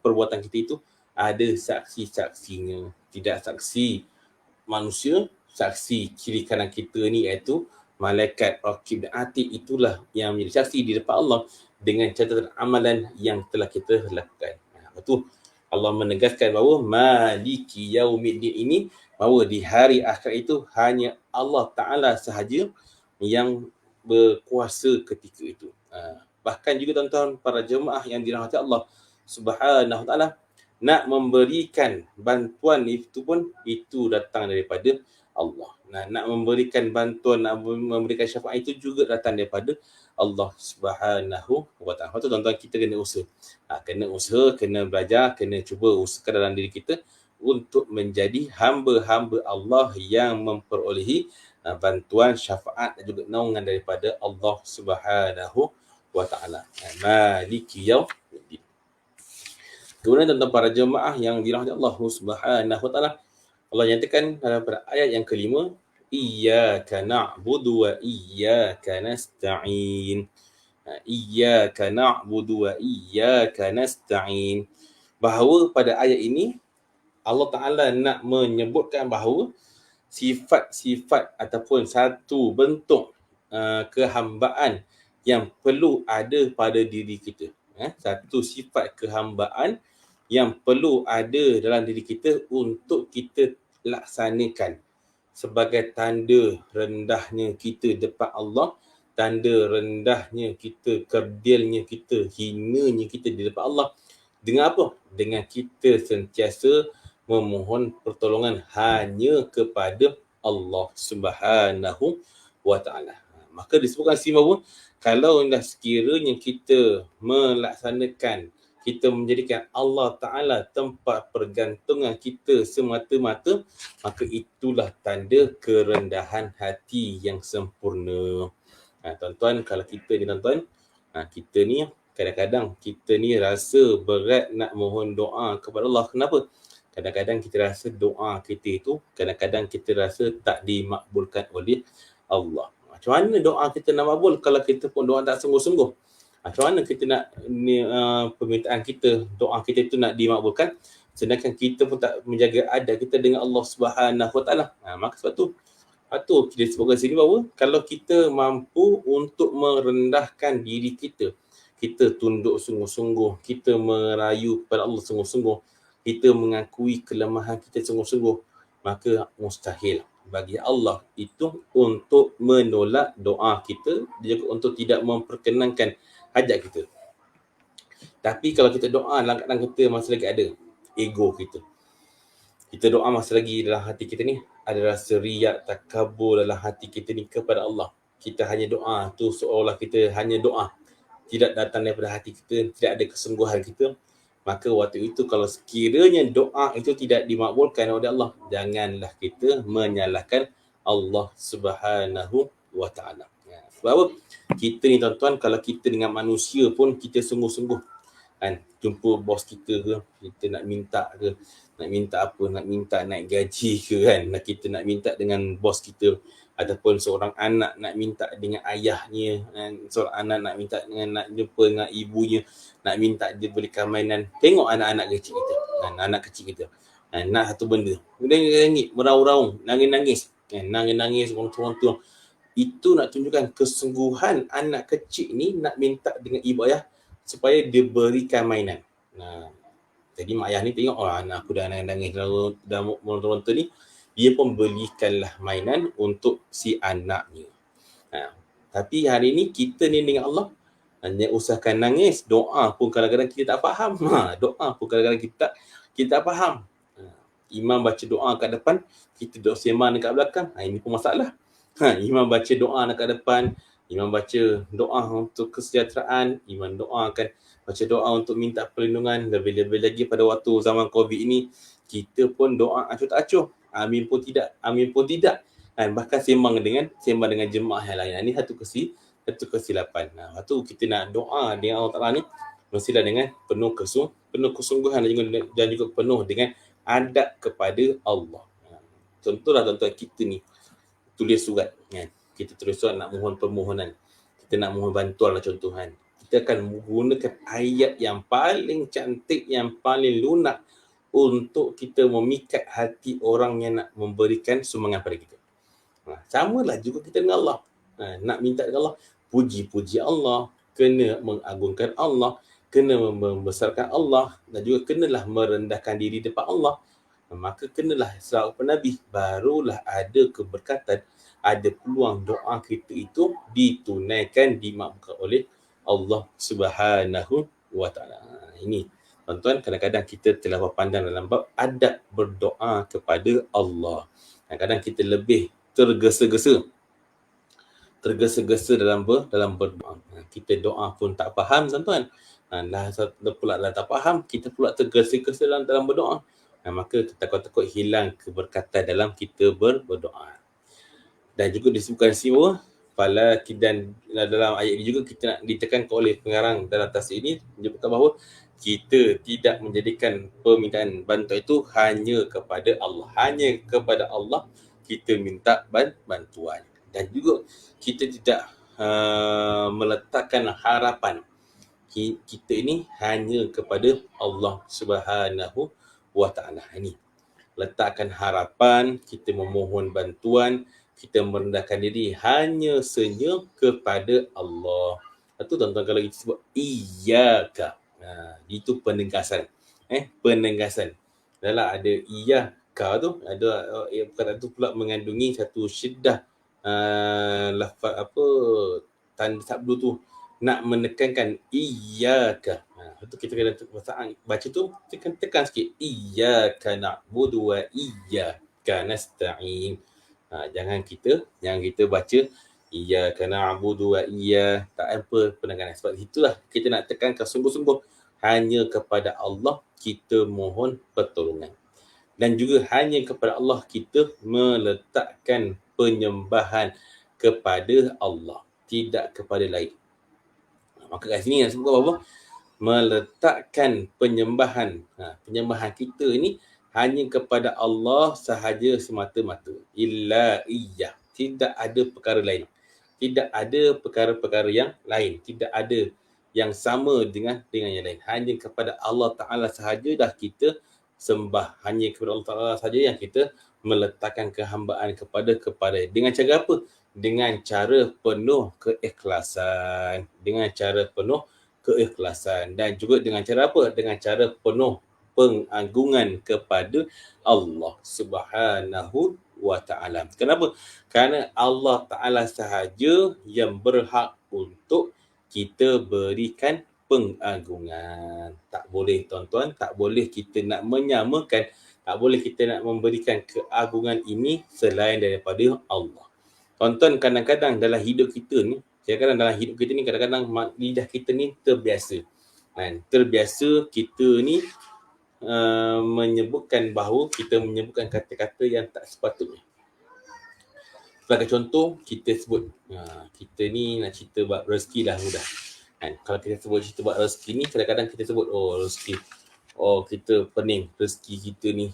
S1: perbuatan kita itu ada saksi-saksinya. Tidak saksi manusia, saksi kiri kanan kita ni iaitu malaikat raqib dan atid, itulah yang menjadi saksi di depan Allah dengan catatan amalan yang telah kita lakukan. Lepas tu Allah menegaskan bahawa maliki yaumiddin ini, bahawa di hari akhir itu hanya Allah Ta'ala sahaja yang berkuasa ketika itu. Bahkan juga tuan-tuan para jemaah yang dirahmati Allah Subhanahu Wa Ta'ala, nak memberikan bantuan itu pun itu datang daripada Allah. Nak memberikan bantuan, nak memberikan syafaat itu juga datang daripada Allah Subhanahu wa taala. Lepas tu tuan-tuan, kita kena usaha. Kena usaha, kena belajar, kena cuba usahakan dalam diri kita untuk menjadi hamba-hamba Allah yang memperolehi bantuan, syafaat dan juga naungan daripada Allah Subhanahu wa taala. Maliki yaumiddin. Kemudian tuan-tuan para jemaah yang dirahmati Allah Subhanahu wa taala, Allah nyatakan pada ayat yang kelima, iyyaka na'budu wa iyyaka nasta'in. Iyyaka na'budu wa iyyaka nasta'in. Bahawa pada ayat ini Allah Ta'ala nak menyebutkan bahawa sifat-sifat ataupun satu bentuk kehambaan yang perlu ada pada diri kita. Satu sifat kehambaan yang perlu ada dalam diri kita untuk kita laksanakan sebagai tanda rendahnya kita depan Allah, tanda rendahnya kita, kerdilnya kita, hinanya kita di depan Allah. Dengan apa? Dengan kita sentiasa memohon pertolongan hanya kepada Allah Subhanahu wa taala. Maka disebutkan sini bahawa kalau dah sekiranya kita melaksanakan, kita menjadikan Allah Ta'ala tempat pergantungan kita semata-mata, maka itulah tanda kerendahan hati yang sempurna. Tuan-tuan, kalau kita ni tuan-tuan, kita ni kadang-kadang kita ni rasa berat nak mohon doa kepada Allah. Kenapa? Kadang-kadang kita rasa doa kita itu, kadang-kadang kita rasa tak dimakbulkan oleh Allah. Macam mana doa kita nak makbul kalau kita pun doa tak sungguh-sungguh? Macam mana kita nak permintaan kita, doa kita itu nak dimakbulkan sedangkan kita pun tak menjaga adab kita dengan Allah Subhanahu Wa Taala. Maka sebab tu kita sebutkan sini bahawa kalau kita mampu untuk merendahkan diri kita, kita tunduk sungguh-sungguh, kita merayu kepada Allah sungguh-sungguh, kita mengakui kelemahan kita sungguh-sungguh, maka mustahil bagi Allah itu untuk menolak doa kita, juga untuk tidak memperkenankan hajat kita. Tapi kalau kita doa dalam keadaan kita masih lagi ada ego kita, kita doa masih lagi dalam hati kita ni ada rasa riak, takabur dalam hati kita ni kepada Allah, kita hanya doa tu seolah kita hanya doa, tidak datang daripada hati kita, tidak ada kesungguhan kita, maka waktu itu kalau sekiranya doa itu tidak dimakbulkan oleh Allah, janganlah kita menyalahkan Allah Subhanahu Wa Taala. Sebab kita ni tuan-tuan, kalau kita dengan manusia pun kita sungguh-sungguh kan, jumpa bos kita ke, kita nak minta ke, nak minta apa, nak minta naik gaji ke kan, kita nak minta dengan bos kita, ataupun seorang anak nak minta dengan ayahnya kan, seorang anak nak minta dengan, nak jumpa dengan ibunya, nak minta dia belikan mainan. Tengok anak-anak kecil kita kan, anak kecil kita kan, nak satu benda, rengit, meraung-raung, nangis-nangis kan, nangis-nangis orang-orang. Itu nak tunjukkan kesungguhan anak kecil ni nak minta dengan ibu ayah supaya dia berikan mainan. Jadi mak ayah ni tengok, anak aku dah nangis, dah meronta ni, dia pun belikanlah mainan untuk si anaknya. Tapi hari ni kita ni dengan Allah hanya usahakan nangis, doa pun kadang-kadang kita tak faham. Doa pun kadang-kadang kita tak faham. Imam baca doa kat depan, kita duduk sembang dekat belakang. Ini pun masalah. Imam baca doa dekat depan, imam baca doa untuk kesejahteraan, imam baca doa untuk minta perlindungan. Lebih-lebih lagi pada waktu zaman COVID ini, kita pun doa acuh tak acuh, amin pun tidak kan, bahkan sembang dengan jemaah yang lain. Ini satu kesilapan. Waktu kita nak doa dengan Allah Ta'ala ni, mestilah dengan penuh kesungguhan dan juga penuh dengan adab kepada Allah. Contohlah tuan-tuan, kita ni tulis surat kan, kita tulis surat nak mohon permohonan, kita nak mohon bantuan lah contohan, kita akan menggunakan ayat yang paling cantik, yang paling lunak untuk kita memikat hati orang yang nak memberikan sumbangan pada kita. Samalah juga kita dengan Allah. Nak minta dengan Allah, puji-puji Allah, kena mengagungkan Allah, kena membesarkan Allah, dan juga kenalah merendahkan diri depan Allah. Maka kenalah selawat kepada Nabi, barulah ada keberkatan, ada peluang doa kita itu ditunaikan, dimakbulkan oleh Allah Subhanahu Wa Taala. Ini tuan-tuan, kadang-kadang kita terlalu pandang dalam bab adab berdoa kepada Allah. Kadang-kadang kita lebih tergesa-gesa dalam berdoa. Kita doa pun tak faham tuan-tuan. Pula tak faham, kita pula tergesa-gesa dalam berdoa. Maka kita takut-takut hilang keberkatan dalam kita berdoa. Dan juga disebutkan sini bahawa dan dalam ayat ini juga kita nak ditekankan oleh pengarang dalam tafsir ini, menyebutkan bahawa kita tidak menjadikan permintaan bantuan itu hanya kepada Allah. Hanya kepada Allah kita minta bantuan. Dan juga kita tidak meletakkan harapan kita ini hanya kepada Allah Subhanahu Wa Taala. Ini letakkan harapan, kita memohon bantuan, kita merendahkan diri hanya senyum kepada Allah. Itu tuan-tuan, kalau kita sebut iyyaka, itu penegasan. Penegasan. Dalam ada iyyaka tu, ada perkataan tu pula mengandungi satu syiddah, lafaz tanda sabdu tu nak menekankan iyyaka. Itu kita kena baca tu, tekan sikit, iyyaka na'budu wa iyyaka nasta'in. Jangan kita baca iyyaka na'budu wa iyyaka, tak apa penekanan. Sebab itulah kita nak tekankan sungguh-sungguh hanya kepada Allah kita mohon pertolongan. Dan juga hanya kepada Allah kita meletakkan penyembahan kepada Allah, tidak kepada lain. Maka kat sini yang sebut apa? Meletakkan penyembahan kita ini hanya kepada Allah sahaja semata-mata. Illa iyyah. Tidak ada perkara lain. Tidak ada perkara-perkara yang lain. Tidak ada yang sama dengan yang lain. Hanya kepada Allah Ta'ala sahaja dah kita sembah. Hanya kepada Allah Ta'ala sahaja yang kita meletakkan kehambaan kepada dengan cara apa? Dengan cara penuh keikhlasan. Dengan cara penuh keikhlasan. Dan juga dengan cara apa? Dengan cara penuh pengagungan kepada Allah Subhanahu wa Ta'ala. Kenapa? Kerana Allah Ta'ala sahaja yang berhak untuk kita berikan pengagungan. Tak boleh tuan-tuan, tak boleh kita nak menyamakan, tak boleh kita nak memberikan keagungan ini selain daripada Allah. Tuan-tuan, kadang-kadang dalam hidup kita ni, kadang-kadang lidah kita ni terbiasa. Terbiasa kita ni menyebutkan kata-kata yang tak sepatutnya. Sebagai contoh, kita sebut kita ni nak cerita bab rezeki dah mudah. Kalau kita sebut cerita bab rezeki ni, kadang-kadang kita sebut rezeki. Kita pening rezeki kita ni,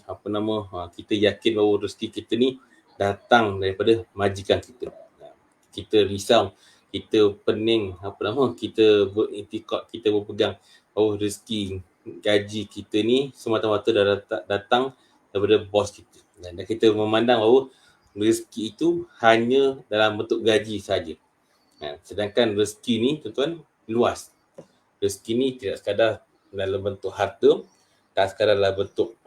S1: kita yakin bahawa rezeki kita ni datang daripada majikan kita. Kita risau, kita pening, kita beriktikad, kita berpegang bahawa rezeki gaji kita ni semata-mata dah datang daripada bos kita. Dan kita memandang bahawa rezeki itu hanya dalam bentuk gaji saja. Sedangkan rezeki ni tuan-tuan luas. Rezeki ni tidak sekadar dalam bentuk harta, tak sekadar dalam bentuk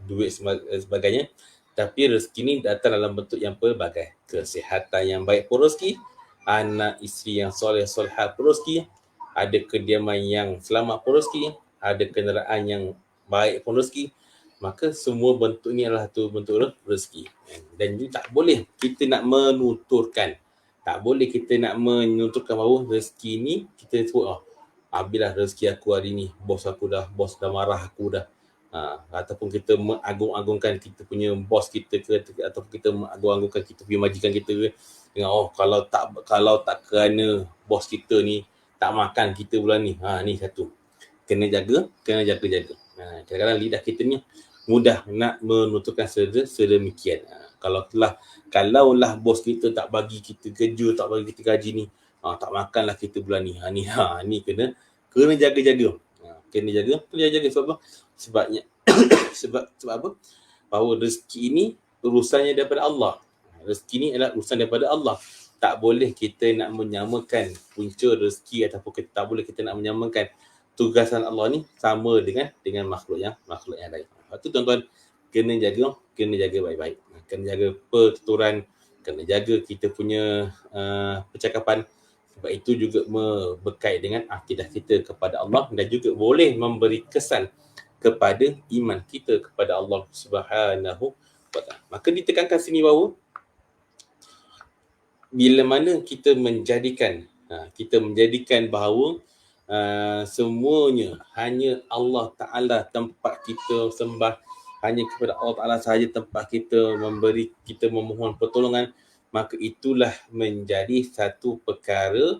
S1: duit sebagainya, tapi rezeki ni datang dalam bentuk yang pelbagai. Kesihatan yang baik pun rezeki, anak isteri yang soleh-solehah pun rezeki, ada kediaman yang selamat pun rezeki, ada kenderaan yang baik pun rezeki. Maka semua bentuk ni adalah tu bentuk rezeki. Dan juga tak boleh kita nak menuturkan. Tak boleh kita nak menuturkan bahawa rezeki ni kita sebut, habislah rezeki aku hari ni, bos dah marah aku dah. Ataupun kita mengagung-agungkan kita punya bos kita ke, ataupun kita mengagung-agungkan kita punya majikan kita ke. Dengan kalau tak kerana bos kita ni tak makan kita bulan ni. Ni satu. Kena jaga. Kadang-kadang lidah kita ni mudah nak menuturkan sedemikian. Kalaulah bos kita tak bagi kita kerja, tak bagi kita gaji ni, tak makanlah kita bulan ni. Ni kena jaga-jaga. Kena jaga sebab apa? Sebab apa? Bahawa rezeki ini urusannya daripada Allah. Rezeki ni adalah urusan daripada Allah. Tak boleh kita nak menyamakan punca rezeki, ataupun tak boleh kita nak menyamakan tugasan Allah ni sama dengan makhluk yang lain. Lepas tu tuan-tuan kena jaga baik-baik. Kena jaga pertuturan, kena jaga kita punya percakapan. Sebab itu juga berkait dengan akidah kita kepada Allah dan juga boleh memberi kesan kepada iman kita kepada Allah Subhanahu wa Ta'ala. Maka ditekankan sini bahawa bila mana kita menjadikan bahawa semuanya hanya Allah Ta'ala tempat kita sembah, hanya kepada Allah Ta'ala sahaja tempat kita memohon pertolongan, maka itulah menjadi satu perkara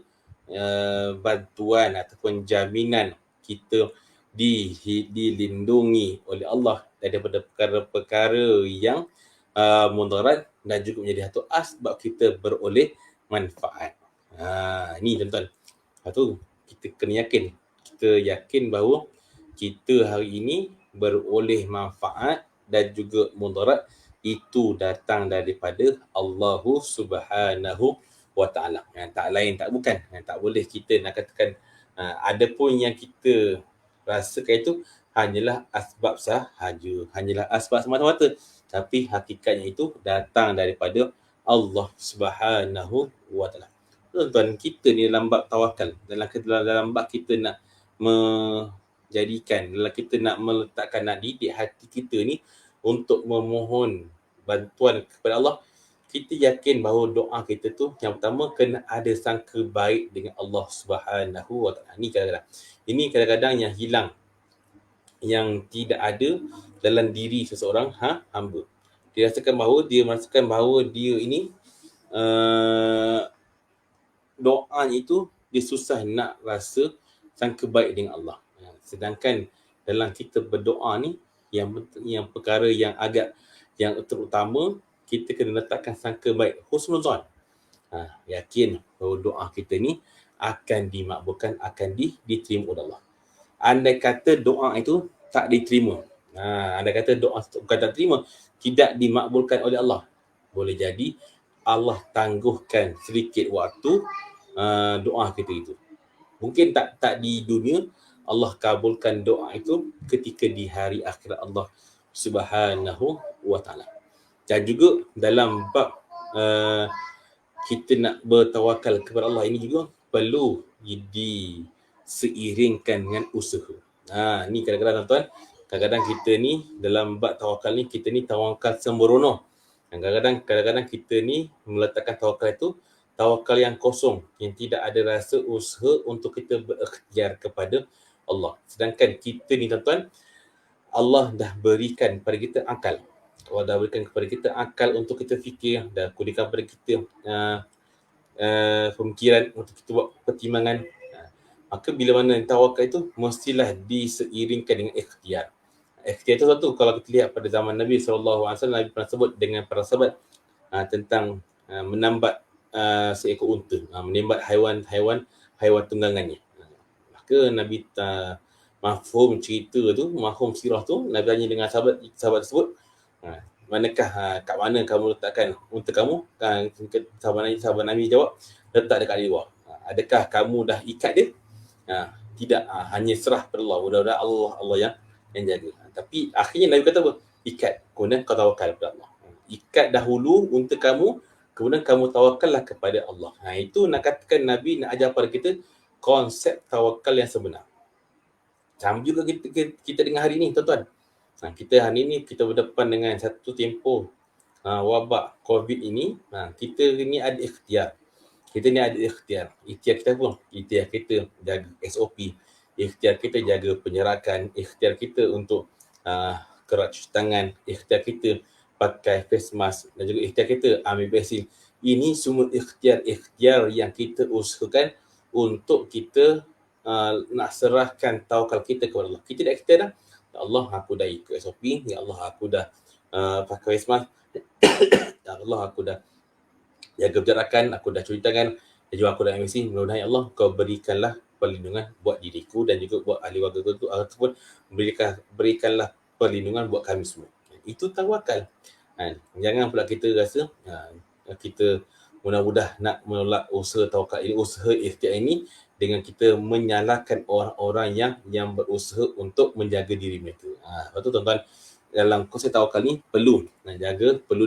S1: bantuan ataupun jaminan kita dilindungi oleh Allah daripada perkara-perkara yang mudarat dan juga menjadi satu asbab kita beroleh manfaat. Ni tuan-tuan. Satu, kita kena yakin bahawa kita hari ini beroleh manfaat dan juga mudarat itu datang daripada Allah Subhanahu wa Ta'ala. Tak lain tak bukan. Tak boleh kita nak katakan ada pun yang kita rasakan itu hanyalah asbab sahaja, hanyalah asbab semata-mata, tapi hakikatnya itu datang daripada Allah Subhanahu wa Ta'ala. Tuan-tuan, kita ni dalam bab tawakal, dalam bab kita nak menjadikan, dalam kita nak meletakkan, nak didik hati kita ni untuk memohon bantuan kepada Allah, kita yakin bahawa doa kita tu yang pertama kena ada sangka baik dengan Allah Subhanahu wa Ta'ala. Ini kadang-kadang yang hilang, yang tidak ada dalam diri seseorang hamba. Dia merasakan bahawa dia ini doa itu dia susah nak rasa sangka baik dengan Allah. Sedangkan dalam kita berdoa ni yang perkara yang terutama kita kena letakkan sangka baik, husnuzan. Yakin bahawa doa kita ni akan dimakbulkan, akan diterima oleh Allah. Andai kata doa itu tak diterima, andai kata doa bukan tak terima, tidak dimakbulkan oleh Allah, boleh jadi Allah tangguhkan sedikit waktu doa kita itu. Mungkin tak di dunia, Allah kabulkan doa itu ketika di hari akhirat Allah Subhanahu wa taala. Dan juga dalam bab kita nak bertawakal kepada Allah ini juga perlu diseiringkan dengan usaha. Ni kadang-kadang tuan-tuan, kadang-kadang kita ni dalam bab tawakal ni, kita ni tawakal sembrono. Kadang-kadang kita ni meletakkan tawakal itu tawakal yang kosong, yang tidak ada rasa usaha untuk kita berikhtiar kepada Allah. Sedangkan kita ni tuan-tuan, Allah dah berikan kepada kita akal. Allah dah berikan kepada kita akal untuk kita fikir, dah berikan kepada kita pemikiran untuk kita buat pertimbangan. Maka bila mana tawakal itu mestilah diseiringkan dengan ikhtiar. Ikhtiar itu satu, kalau kita lihat pada zaman Nabi SAW, Nabi pernah sebut dengan para sahabat tentang menambat seekor unta, menambat haiwan tunggangannya. Maka Nabi mafhum cerita tu, mafhum sirah tu, Nabi tanya dengan sahabat tersebut, manakah, kat mana kamu letakkan unta kamu? Sahabat Nabi jawab, letak dekat luar. Adakah kamu dah ikat dia? Tidak, hanya serah pada Allah. Mudah-mudahan Allah yang jaga. Tapi akhirnya Nabi kata apa? Ikat, kemudian kau tawakal kepada Allah. Ikat dahulu unta kamu, kemudian kamu tawakallah kepada Allah. Itu nak katakan Nabi nak ajar pada kita konsep tawakal yang sebenar. Sama juga kita dengan hari ni tuan-tuan. Kita hari ni kita berdepan dengan satu tempoh wabak COVID ini. Kita ni ada ikhtiar. Ikhtiar kita pun. Ikhtiar kita jaga SOP. Ikhtiar kita jaga penyerakan. Ikhtiar kita untuk kerat cuci tangan. Ikhtiar kita pakai face mask. Dan juga ikhtiar kita ambil vaksin. Ini semua ikhtiar yang kita usahakan untuk kita nak serahkan tawakal kita kepada Allah. Kita dah ikhtiar dah. Ya Allah, aku dah ikut SOP. Ya Allah, aku dah pakai face mask. Ya Allah, aku dah jaga penjarakan. Aku dah cuci tangan. Dan juga aku dah ambil vaksin. Mudah-mudahan ya Allah, kau berikanlah perlindungan buat diriku dan juga buat ahli warga tu ataupun berikanlah perlindungan buat kami semua. Itu tawakal. Jangan pula kita rasa kita mudah-mudah nak menolak usaha tawakal ini, usaha ikhtiar ini dengan kita menyalahkan orang-orang yang berusaha untuk menjaga diri mereka. Lepas tu tuan-tuan, dalam konsep tawakal ni perlu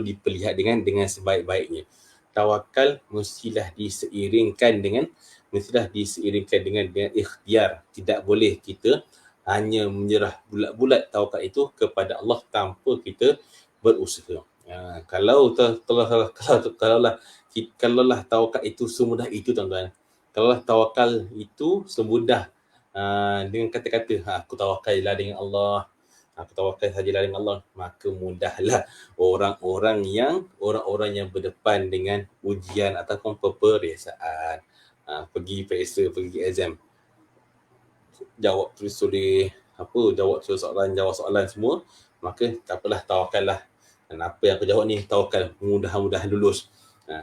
S1: diperlihat dengan sebaik-baiknya. Tawakal mestilah diseiringkan dengan ikhtiar. Tidak boleh kita hanya menyerah bulat-bulat tawakal itu kepada Allah tanpa kita berusaha. Kalaulah tawakal itu semudah itu tuan-tuan. Kalaulah tawakal itu semudah dengan kata-kata aku tawakal dengan Allah, aku tawakal sajalah dengan Allah, maka mudahlah orang-orang yang berdepan dengan ujian ataupun peperiksaan, pergi periksa, pergi exam, jawab tulis soalan semua, maka tak apalah, tawakallah. Dan apa yang aku jawab ni tawakal, mudah-mudahan lulus.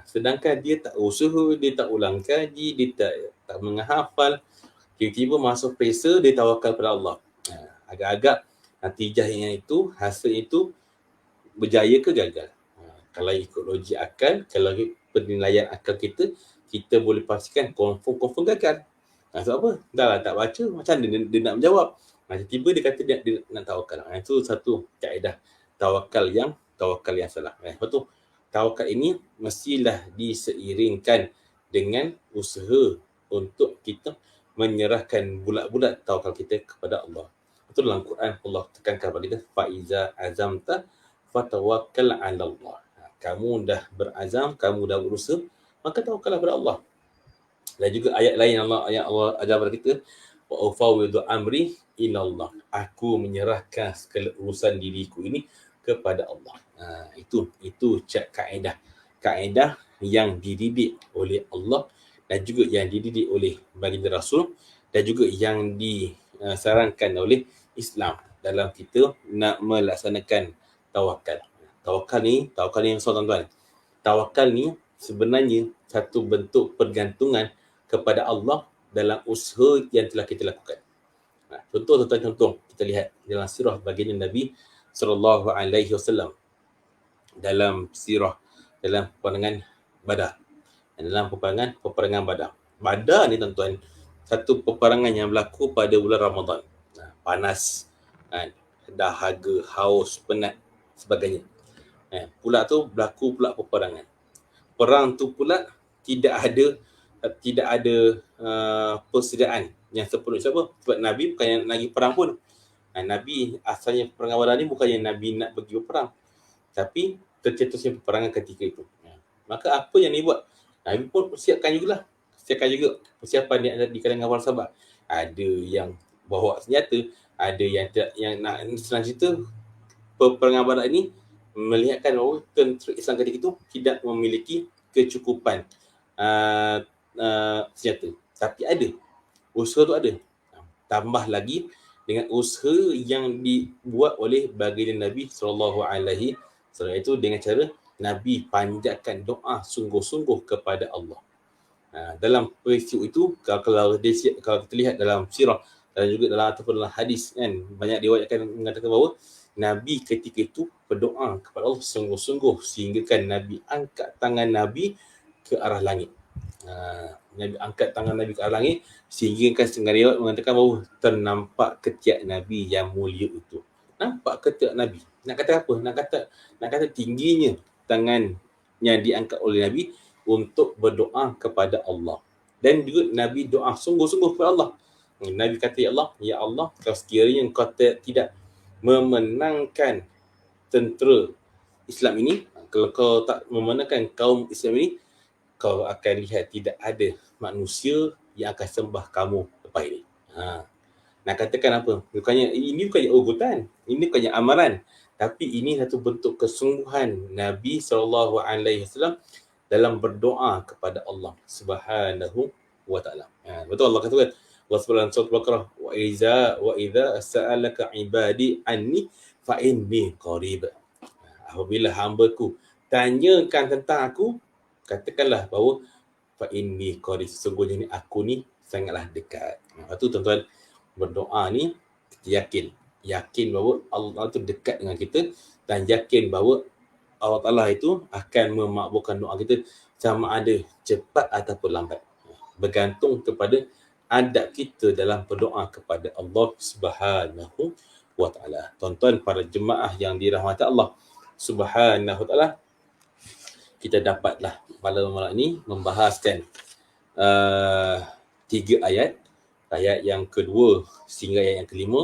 S1: Sedangkan dia tak usaha, dia tak ulang kaji, dia tak menghafal, tiba-tiba masuk periksa, dia tawakal pada Allah. Agak-agak natijahnya itu, hasil itu berjaya ke gagal. Kalau ikut logik akal, kalau penilaian akal kita boleh pastikan confirm gagal. Sebab apa? Dah lah tak baca, macam mana dia nak menjawab? Tiba-tiba dia kata dia nak tawakal. Itu satu kaedah tawakal yang salah. Lepas tu, tawakal ini mestilah diseiringkan dengan usaha untuk kita menyerahkan bulat-bulat tawakal kita kepada Allah. Itu dalam Quran Allah tekankan kepada kita, faiza azamta fatawakkal 'ala Allah. Kamu dah berazam, kamu dah berusaha, maka tawakallah kepada Allah. Dan juga ayat lain yang Allah ajar kepada kita, wa ufawwidu amri ila Allah. Aku menyerahkan segala urusan diriku ini kepada Allah. Itu kaedah yang dididik oleh Allah dan juga yang dididik oleh baginda Rasul dan juga yang disarankan oleh Islam dalam kita nak melaksanakan tawakal. Tawakal ni tuan-tuan. Tawakal ni sebenarnya satu bentuk pergantungan kepada Allah dalam usaha yang telah kita lakukan. Contoh kita lihat dalam sirah baginda Nabi sallallahu alaihi wasallam, dalam peperangan Badar. Dalam peperangan Badar. Badar ni tuan-tuan, satu peperangan yang berlaku pada bulan Ramadan. Panas, dahaga, haus, penat, sebagainya. Pula tu berlaku pula peperangan. Perang tu pula tidak ada persediaan yang sepenuh. Sebab Nabi bukan yang lagi perang pun. Nabi asalnya peperangan Badar ni bukannya Nabi nak pergi berperang, tapi tercetusnya peperangan ketika itu. Maka apa yang Nabi buat? Nabi pun persiapkan juga persiapan di kalangan para sahabat. Ada yang bawa senjata, ada yang nak senang cerita, peperangan Badar ini melihatkan bahawa tentera Islam ketika itu tidak memiliki kecukupan senjata. Tapi ada, usaha tu ada. Tambah lagi dengan usaha yang dibuat oleh baginda Nabi SAW, itu dengan cara Nabi panjatkan doa sungguh-sungguh kepada Allah. Dalam peristiwa itu, kalau kita lihat dalam sirah dan juga dalam hadis kan, banyak diriwayatkan mengatakan bahawa Nabi ketika itu berdoa kepada Allah sungguh-sungguh sehingga kan Nabi angkat tangan Nabi ke arah langit. Nabi angkat tangan Nabi ke arah langit sehingga kan setengah riwayat mengatakan bahawa ternampak ketiak Nabi yang mulia itu. Nampak ketiak Nabi. Nak kata apa? Nak kata tingginya tangan yang diangkat oleh Nabi untuk berdoa kepada Allah. Dan juga Nabi doa sungguh-sungguh kepada Allah. Nabi kata, Ya Allah, kalau sekiranya engkau tidak memenangkan tentera Islam ini, kalau kau tak memenangkan kaum Islam ini, kau akan lihat tidak ada manusia yang akan sembah kamu lepas ini. Nak katakan apa? Ini bukannya ugutan, ini bukannya amaran, tapi ini satu bentuk kesungguhan Nabi SAW dalam berdoa kepada Allah Subhanahu wa taala. Betul Allah katakan, Allah Subhanahu surah Al-Baqarah, wa idza sa'alaka ibadi anni fa inni qarib. Apabila hamba-Ku tanyakan tentang aku, katakanlah bahawa fa inni qarib, sesungguhnya ni aku ni sangatlah dekat. Lepas tu tuan-tuan, berdoa ni kita yakin bahawa Allah tu dekat dengan kita, dan yakin bahawa Allah Ta'ala itu akan memakbulkan doa kita sama ada cepat ataupun lambat. Bergantung kepada adab kita dalam berdoa kepada Allah Subhanahu wa taala. Tuan-tuan para jemaah yang dirahmati Allah Subhanahu wa taala, kita dapatlah pada malam ini membahaskan 3 ayat. Ayat yang kedua sehingga ayat yang kelima.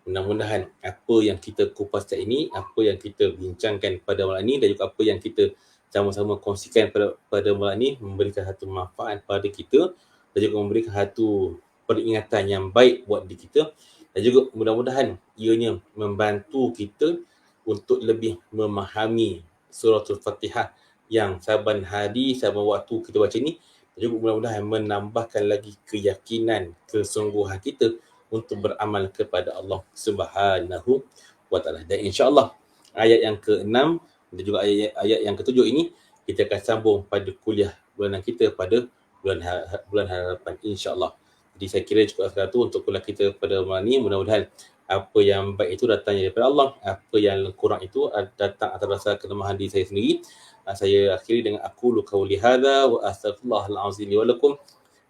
S1: Mudah-mudahan apa yang kita kupas ini, apa yang kita bincangkan pada malam ini dan juga apa yang kita sama-sama kongsikan pada malam ini memberikan satu manfaat pada kita dan juga memberikan satu peringatan yang baik buat diri kita, dan juga mudah-mudahan ianya membantu kita untuk lebih memahami suratul Fatihah yang saban hari, saban waktu kita baca ini, dan juga mudah-mudahan menambahkan lagi keyakinan, kesungguhan kita untuk beramal kepada Allah Subhanahu wa taala. Dan insya-Allah ayat yang ke-6 dan juga ayat yang ke-7 ini kita akan sambung pada kuliah bulanan kita pada bulan harapan, insya-Allah. Jadi saya kira cukup sekadar untuk kuliah kita pada malam ini. Mudah-mudahan apa yang baik itu datangnya daripada Allah, apa yang kurang itu datang atas rasa kelemahan diri saya sendiri. Saya akhiri dengan aqulu qauli hadza wa astaghfirullahal azim li wa lakum.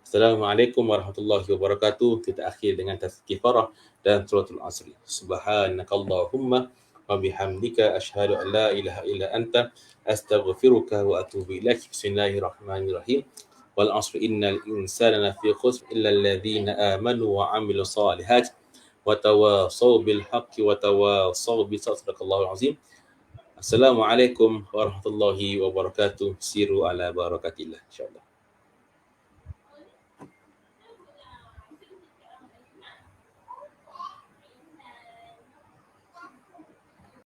S1: Assalamualaikum warahmatullahi wabarakatuh. Kita akhir dengan tazkirah dan suratul Asr. Subhanakallahumma wa bihamdika asyhadu an la ilaha illa anta astaghfiruka wa atubu ilaik. Bismillahirrahmanirrahim. Wal 'asri innal insana lafi khusr illa alladhina amanu wa 'amilus solihat wa tawasaw bil haqqi wa tawasaw bis sabr. Sadaqallahul azim. Assalamualaikum warahmatullahi wabarakatuh. Siru ala barakatillah, insyaallah.